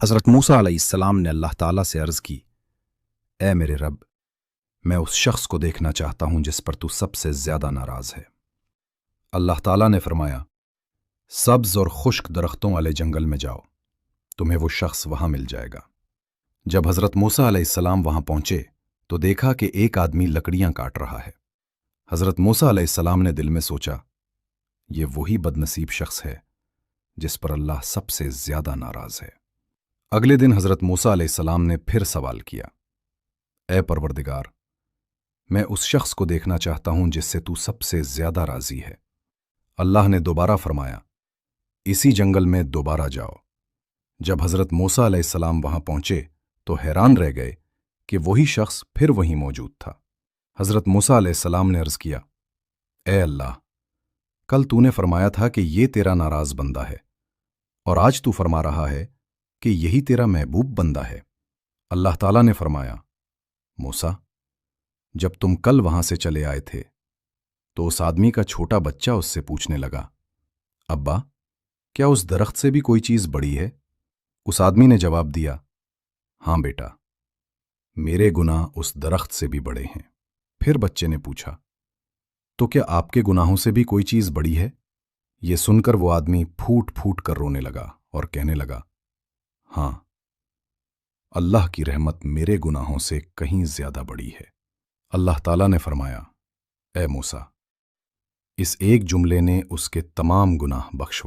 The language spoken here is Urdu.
حضرت موسیٰ علیہ السلام نے اللہ تعالیٰ سے عرض کی، اے میرے رب، میں اس شخص کو دیکھنا چاہتا ہوں جس پر تو سب سے زیادہ ناراض ہے۔ اللہ تعالیٰ نے فرمایا، سبز اور خشک درختوں والے جنگل میں جاؤ، تمہیں وہ شخص وہاں مل جائے گا۔ جب حضرت موسیٰ علیہ السلام وہاں پہنچے تو دیکھا کہ ایک آدمی لکڑیاں کاٹ رہا ہے۔ حضرت موسیٰ علیہ السلام نے دل میں سوچا، یہ وہی بدنصیب شخص ہے جس پر اللہ سب سے زیادہ ناراض ہے۔ اگلے دن حضرت موسیٰ علیہ السلام نے پھر سوال کیا، اے پروردگار، میں اس شخص کو دیکھنا چاہتا ہوں جس سے تو سب سے زیادہ راضی ہے۔ اللہ نے دوبارہ فرمایا، اسی جنگل میں دوبارہ جاؤ۔ جب حضرت موسیٰ علیہ السلام وہاں پہنچے تو حیران رہ گئے کہ وہی شخص پھر وہیں موجود تھا۔ حضرت موسیٰ علیہ السلام نے عرض کیا، اے اللہ، کل تو نے فرمایا تھا کہ یہ تیرا ناراض بندہ ہے، اور آج تو فرما رہا ہے کہ یہی تیرا محبوب بندہ ہے۔ اللہ تعالیٰ نے فرمایا، موسیٰ، جب تم کل وہاں سے چلے آئے تھے تو اس آدمی کا چھوٹا بچہ اس سے پوچھنے لگا، ابا، کیا اس درخت سے بھی کوئی چیز بڑی ہے؟ اس آدمی نے جواب دیا، ہاں بیٹا، میرے گناہ اس درخت سے بھی بڑے ہیں۔ پھر بچے نے پوچھا، تو کیا آپ کے گناہوں سے بھی کوئی چیز بڑی ہے؟ یہ سن کر وہ آدمی پھوٹ پھوٹ کر رونے لگا اور کہنے لگا، ہاں، اللہ کی رحمت میرے گناہوں سے کہیں زیادہ بڑی ہے۔ اللہ تعالیٰ نے فرمایا، اے موسیٰ، اس ایک جملے نے اس کے تمام گناہ بخشوا